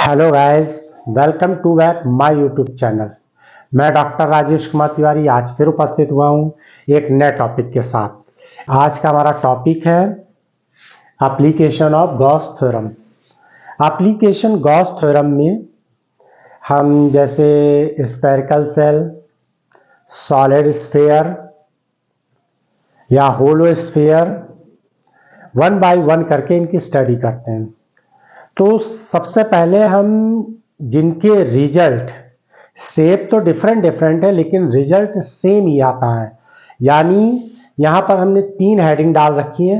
Hello guys, welcome to back my YouTube channel. मैं doctor Rajesh Kumar Tiwari आज फिर उपस्थित हुआ हूं एक नए टॉपिक के साथ। आज का हमारा टॉपिक है application of Gauss theorem. Application Gauss theorem में हम जैसे स्फेरिकल सेल, सॉलिड स्फीयर या hollow sphere one by one करके इनकी स्टडी करते हैं। तो सबसे पहले हम जिनके रिजल्ट शेप तो डिफरेंट है लेकिन रिजल्ट सेम ही आता है, यानी यहाँ पर हमने 3 हेडिंग डाल रखी है।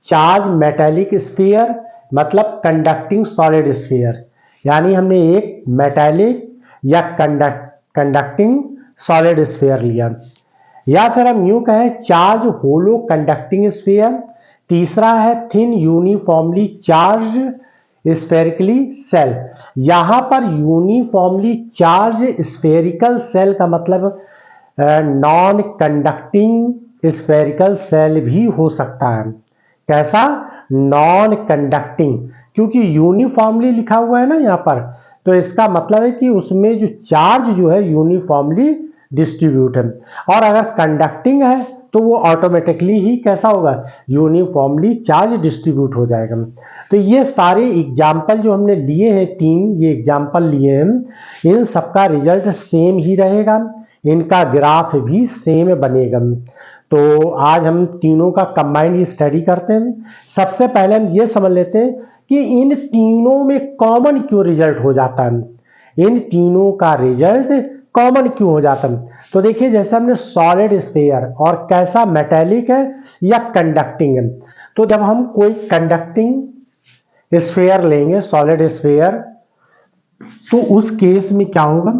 चार्ज मेटेलिक स्फीयर मतलब कंडक्टिंग सॉलिड स्फीयर, यानी हमने एक मेटेलिक या कंडक्टिंग सॉलिड स्फीयर लिया, या फिर हम यूं कहें चार्ज होलो कंडक्टिंग स्फीयर। तीसरा है thin uniformly charge spherically shell. यहां पर यूनिफॉर्मली चार्ज स्फेरिकल सेल का मतलब नॉन कंडक्टिंग स्फेरिकल सेल भी हो सकता है। कैसा? नॉन कंडक्टिंग, क्योंकि यूनिफॉर्मली लिखा हुआ है ना यहाँ पर, तो इसका मतलब है कि उसमें जो चार्ज जो है यूनिफॉर्मली डिस्ट्रीब्यूट है। और अगर कंडक्टिंग है तो वो ऑटोमेटिकली ही कैसा होगा? यूनिफॉर्मली चार्ज डिस्ट्रीब्यूट हो जाएगा। तो ये सारे एग्जाम्पल जो हमने लिए हैं, 3 ये एग्जाम्पल लिए हैं, इन सबका रिजल्ट सेम ही रहेगा, इनका ग्राफ भी सेम बनेगा। तो आज हम तीनों का कंबाइंड स्टडी करते हैं। सबसे पहले हम ये समझ लेते हैं कि इन तीनों में कॉमन क्यों रिजल्ट हो जाता है, इन तीनों का रिजल्ट कॉमन क्यों हो जाता है। तो देखिए, जैसे हमने सॉलिड स्फीयर और कैसा मेटेलिक है या कंडक्टिंग है, तो जब हम कोई कंडक्टिंग स्फीयर लेंगे, सॉलिड स्फीयर, तो उस केस में क्या होगा।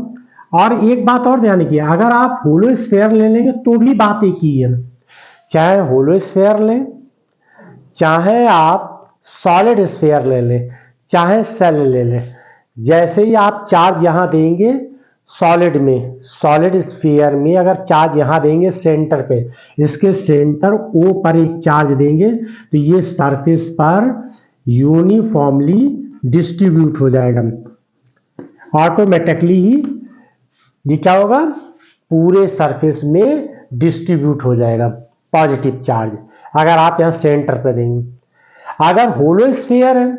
और एक बात और ध्यान रखिए, अगर आप होलो स्फीयर ले लेंगे तो भी बात एक ही है, चाहे होलो स्फीयर लें, चाहे आप सॉलिड स्फीयर ले लें, चाहे सेल ले लें। जैसे ही आप चार्ज यहां देंगे सॉलिड में, सॉलिड स्फीयर में अगर चार्ज यहां देंगे सेंटर पे, इसके सेंटर ओ पर एक चार्ज देंगे तो ये सरफेस पर यूनिफॉर्मली डिस्ट्रीब्यूट हो जाएगा। ऑटोमेटिकली ही ये क्या होगा? पूरे सरफेस में डिस्ट्रीब्यूट हो जाएगा पॉजिटिव चार्ज, अगर आप यहां सेंटर पे देंगे। अगर होलो स्फीयर है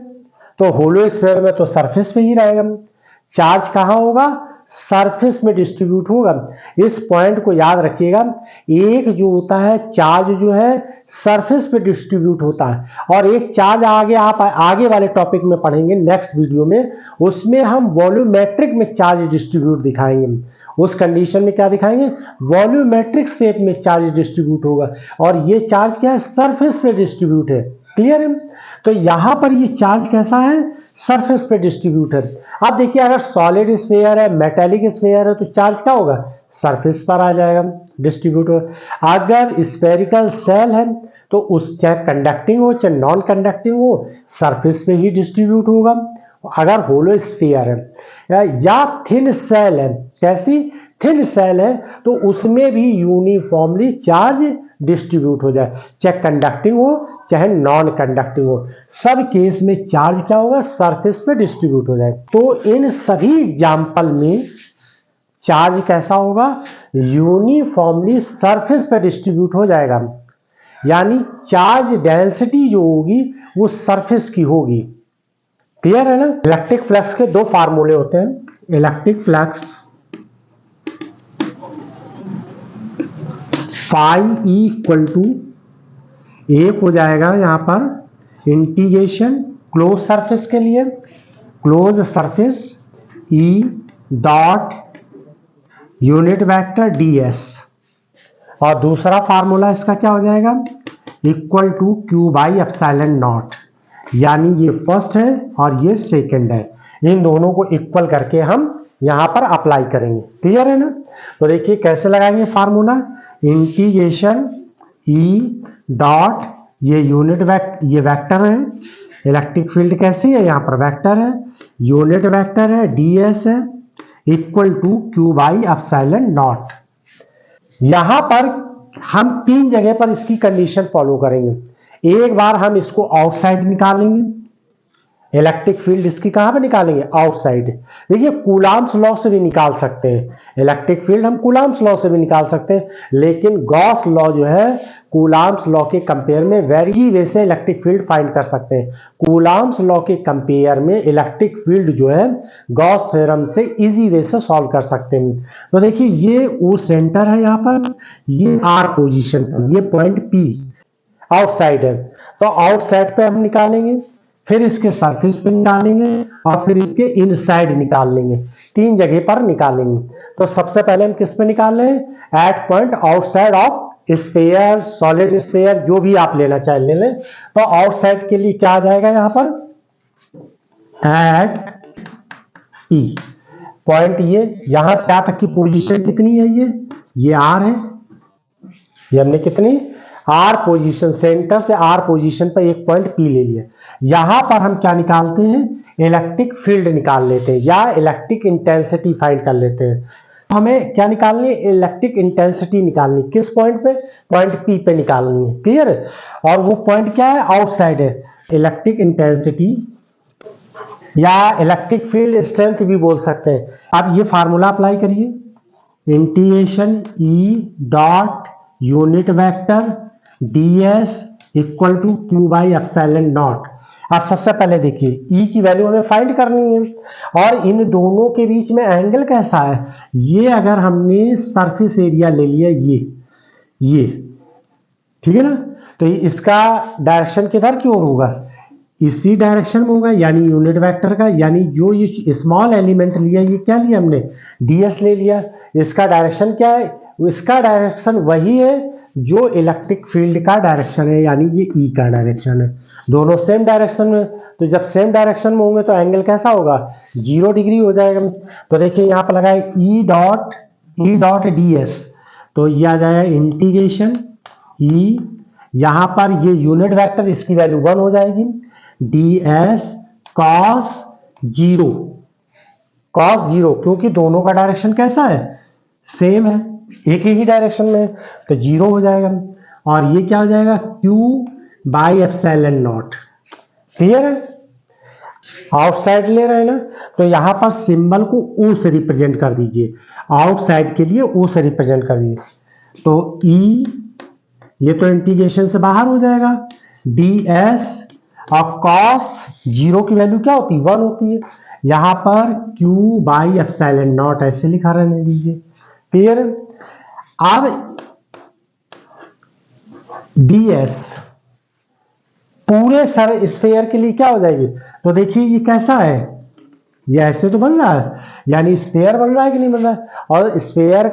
तो होलो स्फीयर में तो सरफेस पे ही रहेगा, चार्ज कहां होगा? सरफेस में डिस्ट्रीब्यूट होगा। इस पॉइंट को याद रखिएगा, एक जो होता है चार्ज जो है सरफेस पे डिस्ट्रीब्यूट होता है, और एक चार्ज आगे आप आगे वाले टॉपिक में पढ़ेंगे नेक्स्ट वीडियो में, उसमें हम वॉल्यूमेट्रिक में चार्ज डिस्ट्रीब्यूट दिखाएंगे। उस कंडीशन में क्या दिखाएंगे? वॉल्यूमेट्रिक शेप में चार्ज डिस्ट्रीब्यूट होगा, और ये चार्ज क्या है? सरफेस पे डिस्ट्रीब्यूट है। क्लियर है? तो यहां पर ये चार्ज कैसा है? सरफेस पे डिस्ट्रीब्यूट है। अब देखिए, अगर सॉलिड स्फीयर है, मेटेलिक स्फीयर है, तो चार्ज क्या होगा? सरफेस पर आ जाएगा, डिस्ट्रीब्यूट होगा। अगर स्फेरिकल सेल है तो उस चाहे कंडक्टिंग हो चाहे नॉन कंडक्टिंग हो, सरफेस पे ही डिस्ट्रीब्यूट होगा। अगर होलो स्फीयर है या थिन सेल है, कैसी? थिन सेल है, तो उसमें भी यूनिफॉर्मली चार्ज डिस्ट्रीब्यूट हो जाए, चाहे कंडक्टिंग हो चाहे नॉन कंडक्टिंग हो, सब केस में चार्ज क्या होगा? सरफेस पे डिस्ट्रीब्यूट हो जाए। तो इन सभी एग्जाम्पल में चार्ज कैसा होगा? यूनिफॉर्मली सरफेस पे डिस्ट्रीब्यूट हो जाएगा, यानी चार्ज डेंसिटी जो होगी वो सरफेस की होगी। क्लियर है ना? इलेक्ट्रिक फ्लक्स के 2 फार्मूले होते हैं। Electric flux phi E equal to, एक हो जाएगा यहां पर इंटीग्रेशन क्लोज सरफेस के लिए, close surface E dot unit vector ds, और दूसरा फार्मूला इसका क्या हो जाएगा? Equal to Q by epsilon not, यानी ये फर्स्ट है और ये सेकंड है, इन दोनों को इक्वल करके हम यहां पर अप्लाई करेंगे। क्लियर है ना? तो देखिए कैसे लगाएंगे फार्मूला। इंटीग्रेशन ई डॉट, ये यूनिट ये वेक्टर है, इलेक्ट्रिक फील्ड कैसी है? यहाँ पर वेक्टर है, यूनिट वेक्टर है, ds है, equal to Q by epsilon not. यहां पर हम 3 जगह पर इसकी कंडीशन फॉलो करेंगे। एक बार हम इसको आउटसाइड निकालेंगे, इलेक्ट्रिक फील्ड इसकी कहां पे निकालेंगे, आउटसाइड। देखिए कूलाम्स लॉ से भी निकाल सकते हैं इलेक्ट्रिक फील्ड, हम कूलाम्स लॉ से भी निकाल सकते हैं, लेकिन गॉस लॉ जो है कूलाम्स लॉ के कंपेयर में वेरी इजी वे से इलेक्ट्रिक फील्ड फाइंड कर सकते हैं। कूलाम्स लॉ के कंपेयर में इलेक्ट्रिक फील्ड जो है गॉस थ्योरम से इजी वे से सॉल्व कर सकते हैं। तो देखिए ये ओ सेंटर है, यहाँ पर ये आर पोजीशन पर, ये पॉइंट पी आउटसाइड है, तो आउटसाइड पे हम निकालेंगे, फिर इसके सरफेस पे निकालेंगे और फिर इसके इनसाइड निकाल लेंगे, तीन जगह पर निकालेंगे। तो सबसे पहले हम किस पे निकाल रहे हैं, at point outside of sphere, solid sphere, जो भी आप लेना चाहे ले लें। तो आउटसाइड के लिए क्या आ जाएगा यहाँ पर, एट पी पॉइंट, ये यहां से यहां तक की पोजीशन कितनी है, ये आर है, ये हमने कितनी आर पोजीशन, सेंटर से आर पोजीशन पर एक पॉइंट पी ले लिया। यहां पर हम क्या निकालते हैं, इलेक्ट्रिक फील्ड निकाल लेते हैं या इलेक्ट्रिक इंटेंसिटी फाइंड कर लेते हैं। हमें क्या निकालनी है, इलेक्ट्रिक इंटेंसिटी निकालनी, किस पॉइंट पे, पॉइंट पी पे निकालनी है, क्लियर है। और वो पॉइंट क्या है, आउटसाइड है। इलेक्ट्रिक इंटेंसिटी या इलेक्ट्रिक फील्ड स्ट्रेंथ भी बोल सकते हैं। अब ये फार्मूला अप्लाई करिए, integration E dot unit vector ds equal to Q by epsilon not. अब सबसे पहले देखिए E की वैल्यू हमें फाइंड करनी है, और इन दोनों के बीच में एंगल कैसा है, ये अगर हमने सरफेस एरिया ले लिया, ये ठीक है ना, तो इसका डायरेक्शन किधर की ओर होगा, इसी डायरेक्शन में होगा, यानी यूनिट वेक्टर का, यानी जो ये स्मॉल एलिमेंट लिया, ये क्या लिया हमने, ds ले लिया। इसका डायरेक्शन क्या है, इसका डायरेक्शन वही है जो इलेक्ट्रिक फील्ड का डायरेक्शन है, यानी ये ई का डायरेक्शन है, दोनों सेम डायरेक्शन में। तो जब सेम डायरेक्शन में होंगे तो एंगल कैसा होगा, 0 डिग्री हो जाएगा। तो देखिए यहाँ पर लगा है ई डॉट ds, तो ये आ जाएगा इंटीग्रेशन ई, यहाँ पर ये यूनिट वेक्टर, इसकी वैल्यू 1 हो जाएगी, ds cos 0, क्योंकि दोनों का डायरेक्शन कैसा है, सेम है, एक ही डायरेक्शन में, तो 0 हो जाएगा। और ये क्या हो जाएगा, q by epsilon not, clear है। आउटसाइड ले रहे हैं ना, तो यहां पर सिंबल को O से रिप्रेजेंट कर दीजिए, आउटसाइड के लिए O से रिप्रेजेंट कर दीजिए। तो E ये तो इंटीग्रेशन से बाहर हो जाएगा, ds और cos 0 की वैल्यू क्या होती है, 1 होती है, यहां पर q बाई एप्सिलॉन नॉट ऐसे लिखा रहने दीजिए, क्लियर। अब ds पूरे सर स्फीयर के लिए क्या हो जाएगी, तो देखिए ये कैसा है, ये ऐसे तो बन रहा है, यानी स्फीयर बन रहा है कि नहीं बन रहा है। और स्फीयर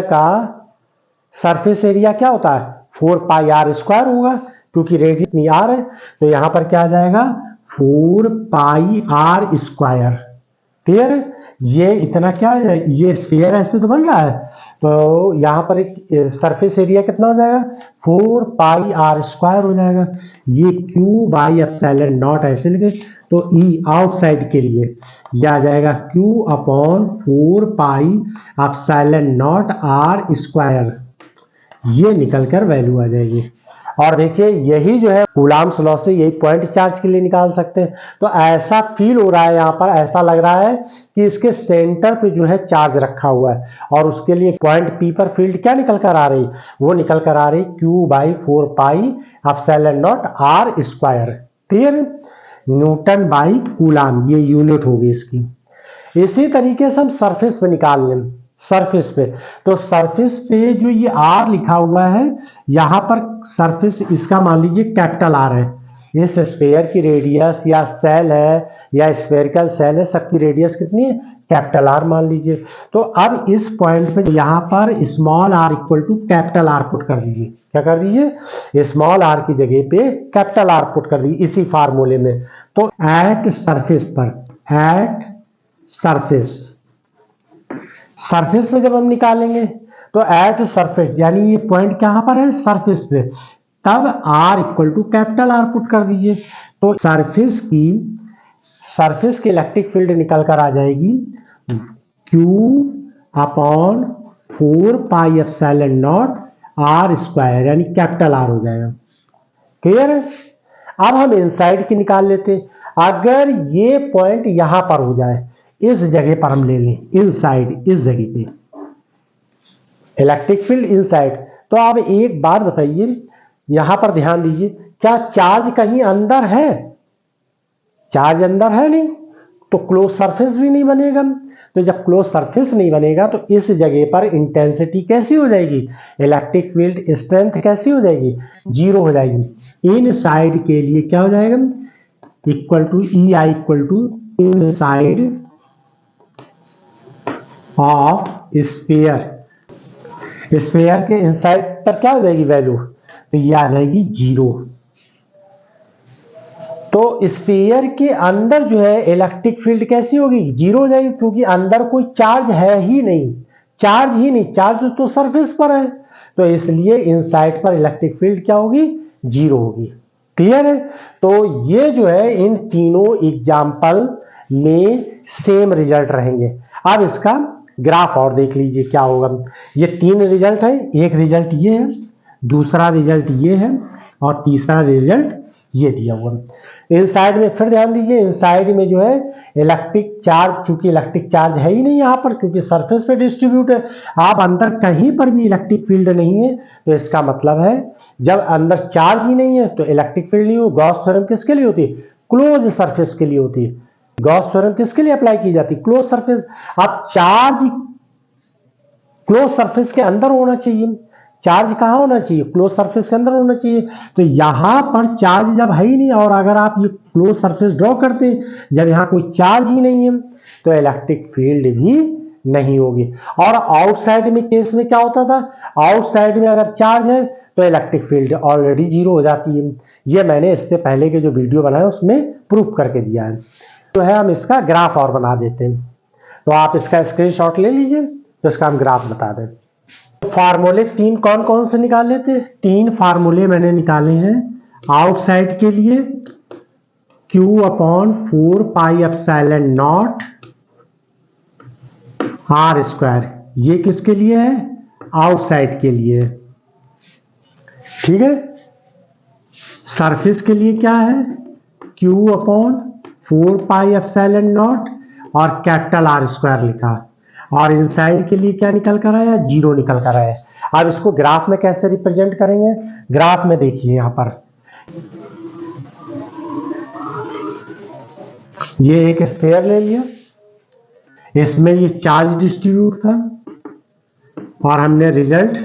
का सरफेस एरिया क्या होता है, 4 पाई आर स्क्वायर होगा, क्योंकि रेडियस नहीं आर है, तो यहां पर क्या आ जाएगा, 4 पाई आर स्क्वायर, क्लियर। ये इतना क्या है, ये स्फीयर ऐसे तो बन रहा है, तो यहां पर एक सरफेस एरिया कितना हो जाएगा, 4 पाई आर स्क्वायर हो जाएगा। ये क्यू बाई एप्सिलॉन नॉट ऐसे लिखे, तो ई आउटसाइड के लिए ये आ जाएगा Q upon 4 pi epsilon not R square, ये निकलकर वैल्यू आ जाएगी। और देखिए यही जो है कूलाम्स लॉ से यही पॉइंट चार्ज के लिए निकाल सकते हैं। तो ऐसा फील हो रहा है, यहाँ पर ऐसा लग रहा है कि इसके सेंटर पे जो है चार्ज रखा हुआ है, और उसके लिए पॉइंट पी पर फील्ड क्या निकल कर आ रही, वो निकल कर आ रही Q by 4 pi epsilon not R square, clear. Newton by coulomb ये यूनिट होगी इसकी। इसी तरीके से हम सरफेस पे निकाल लें, सरफेस पे, तो सरफेस पे जो ये आर लिखा हुआ है, यहां पर सरफेस इसका मान लीजिए कैपिटल आर है, इस स्फीयर की रेडियस या सेल है या स्फेरिकल सेल है, सबकी रेडियस कितनी है, कैपिटल आर मान लीजिए। तो अब इस पॉइंट पे यहां पर small R equal to capital R put कर दीजिए, क्या कर दीजिए, स्मॉल आर की जगह पे कैपिटल आर पुट कर दीजिए इसी फार्मूले में। तो एट सरफेस पर, एट सरफेस पे जब हम निकालेंगे तो एट सरफेस, यानी ये पॉइंट कहां पर है, सरफेस पे, तब R equal to capital R put कर दीजिए। तो सरफेस की इलेक्ट्रिक फील्ड निकल कर आ जाएगी Q upon 4 pi epsilon not R square, यानी कैपिटल आर हो जाएगा, क्लियर है। अब हम इनसाइड की निकाल लेते हैं। अगर ये पॉइंट यहां पर हो जाए, इस जगह पर हम ले लें इनसाइड, इस जगह पे इलेक्ट्रिक फील्ड इनसाइड, तो आप एक बात बताइए, यहां पर ध्यान दीजिए, क्या चार्ज कहीं अंदर है? चार्ज अंदर है नहीं, तो क्लोज सरफेस भी नहीं बनेगा। तो जब क्लोज सरफेस नहीं बनेगा तो इस जगह पर इंटेंसिटी कैसी हो जाएगी, इलेक्ट्रिक फील्ड स्ट्रेंथ कैसी हो जाएगी, जीरो हो जाएगी। इन साइड के लिए क्या हो जाएगा, equal to E I equal to inside of sphere. Sphere के इनसाइड पर क्या हो जाएगी वैल्यू, तो ये आ जाएगी जीरो। तो स्फीयर के अंदर जो है इलेक्ट्रिक फील्ड कैसी होगी, जीरो हो जाएगी, क्योंकि अंदर कोई चार्ज है ही नहीं, चार्ज ही नहीं, चार्ज तो सरफेस पर है, तो इसलिए इनसाइड पर इलेक्ट्रिक फील्ड क्या होगी, जीरो होगी। क्लियर है? तो ये जो है इन तीनों एग्जाम्पल में सेम रिजल्ट रहेंगे। अब इसका ग्राफ और देख लीजिए क्या होगा। ये तीन रिजल्ट है, एक रिजल्ट ये है, दूसरा रिजल्ट ये है, और तीसरा रिजल्ट ये दिया हुआ है। इनसाइड में फिर ध्यान दीजिए, इनसाइड में जो है इलेक्ट्रिक चार्ज, चूंकि इलेक्ट्रिक चार्ज है ही नहीं यहां पर, क्योंकि सरफेस पे डिस्ट्रीब्यूट है, आप अंदर कहीं पर भी इलेक्ट्रिक फील्ड नहीं है, तो इसका मतलब है जब अंदर चार्ज ही नहीं है तो इलेक्ट्रिक फील्ड नहीं हो। गॉस थ्योरम किसके लिए होती है, क्लोज सरफेस के लिए होती है। गॉस थ्योरम किसके लिए अप्लाई की जाती है, क्लोज सरफेस। अब चार्ज क्लोज सरफेस के अंदर होना चाहिए, चार्ज कहां होना चाहिए, क्लोज सरफेस के अंदर होना चाहिए। तो यहां पर चार्ज जब है ही नहीं, और अगर आप ये क्लोज सरफेस ड्रॉ करते हैं, जब यहां कोई चार्ज ही नहीं है, तो इलेक्ट्रिक फील्ड भी नहीं होगी। और आउटसाइड में केस में क्या होता था, आउटसाइड में अगर चार्ज है तो इलेक्ट्रिक फील्ड ऑलरेडी जीरो हो जाती है। ये मैंने इससे पहले के जो वीडियो बनाया उसमें प्रूफ करके दिया है। तो है हम इसका ग्राफ और बना देते हैं, तो आप इसका स्क्रीनशॉट ले लीजिए, तो इसका हम ग्राफ बता दें। फार्मूले तीन कौन कौन से निकाल लेते हैं, तीन फार्मूले मैंने निकाले हैं। आउटसाइड के लिए Q/4 pi epsilon not R square, ये किसके लिए है, आउटसाइड के लिए। ठीक है, सरफेस के लिए क्या है, Q/4 पाई एप्सिलॉन नॉट और कैपिटल आर स्क्वायर लिखा, और इनसाइड के लिए क्या निकल कर आया, जीरो निकल कर आया। अब इसको ग्राफ में कैसे रिप्रेजेंट करेंगे, ग्राफ में देखिए यहां पर ये एक स्फीयर ले लिया, इसमें ये चार्ज डिस्ट्रीब्यूट था, और हमने रिजल्ट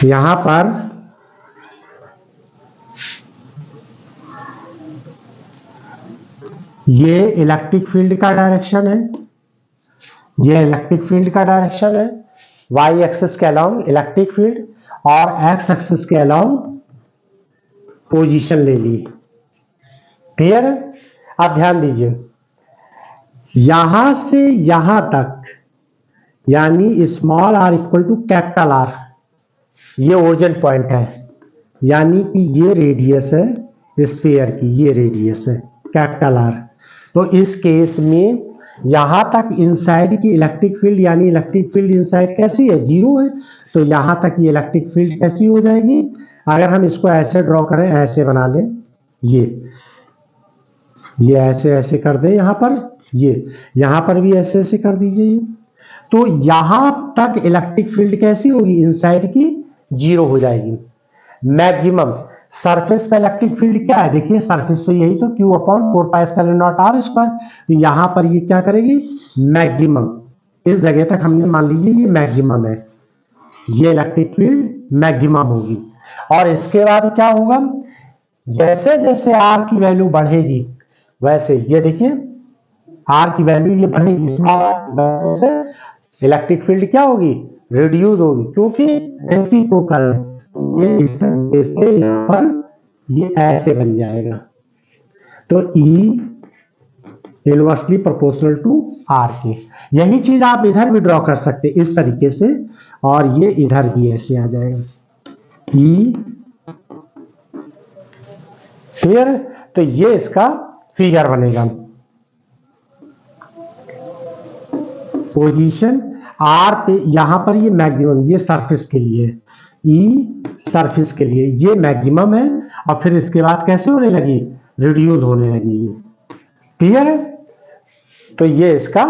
यहां पर ये इलेक्ट्रिक फील्ड का डायरेक्शन है, ये इलेक्ट्रिक फील्ड का डायरेक्शन है, वाई एक्सिस के अलाउंग इलेक्ट्रिक फील्ड, और एक्स एक्सिस के अलाउंग पोजीशन ले ली। क्लियर है? अब ध्यान दीजिए, यहां से यहां तक, यानी small R equal to capital R, ये ओरिजिन पॉइंट है, यानी कि ये रेडियस है स्फीयर की, ये रेडियस है कैपिटल आर। तो इस केस में यहां तक इनसाइड की इलेक्ट्रिक फील्ड, यानी इलेक्ट्रिक फील्ड इनसाइड कैसी है, जीरो है, तो यहां तक ये इलेक्ट्रिक फील्ड कैसी हो जाएगी, अगर हम इसको ऐसे ड्रॉ करें, ऐसे बना लें, ये ऐसे ऐसे कर दें, यहां पर ये, यहां पर भी ऐसे ऐसे कर दीजिए, तो यहां तक इलेक्ट्रिक फील्ड कैसी होगी, इनसाइड की जीरो हो जाएगी। मैक्सिमम सरफेस पे इलेक्ट्रिक फील्ड क्या है, देखिए सरफेस पे यही तो Q/4 pi epsilon not R square, तो यहां पर ये क्या करेगी, मैक्सिमम, इस जगह तक हमने मान लीजिए ये मैक्सिमम है, ये इलेक्ट्रिक फील्ड मैक्सिमम होगी। और इसके बाद क्या होगा, जैसे जैसे आर की वैल्यू बढ़ेगी, वैसे ये देखिए आर की वैल्यू ये बढ़ेगी, वैसे इलेक्ट्रिक फील्ड क्या होगी, रिड्यूस होगी, क्योंकि रेसिप्रोकल है, ये इस तरह से यहाँ पर ये ऐसे बन जाएगा। तो E inversely proportional to R के, यही चीज आप इधर भी ड्रॉ कर सकते हैं इस तरीके से, और ये इधर भी ऐसे आ जाएगा E। क्लियर? तो ये इसका फिगर बनेगा। पोजीशन आर पे, यहां पर ये मैक्सिमम, ये सरफेस के लिए, ई सरफेस के लिए ये मैक्सिमम है, और फिर इसके बाद कैसे होने लगी, रिड्यूस होने लगी। क्लियर है? तो ये इसका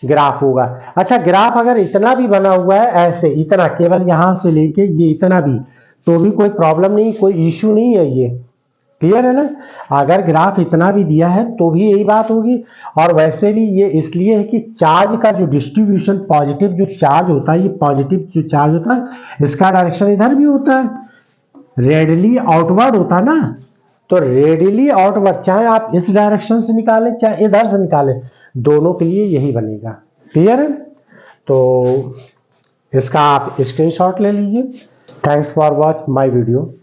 ग्राफ होगा। अच्छा, ग्राफ अगर इतना भी बना हुआ है, ऐसे इतना केवल यहां से लेके ये इतना भी, तो भी कोई प्रॉब्लम नहीं, कोई इश्यू नहीं है ये। क्लियर है ना? अगर ग्राफ इतना भी दिया है तो भी यही बात होगी। और वैसे भी ये इसलिए है कि चार्ज का जो डिस्ट्रीब्यूशन, पॉजिटिव जो चार्ज होता है, ये पॉजिटिव जो चार्ज होता है इसका डायरेक्शन इधर भी होता है, रेडियली आउटवर्ड होता ना। तो रेडियली आउटवर्ड चाहे आप इस डायरेक्शन से निकालें चाहे इधर से निकालें, दोनों के लिए यही बनेगा। क्लियर है? तो इसका आप स्क्रीनशॉट ले लीजिए। Thanks for watch my video.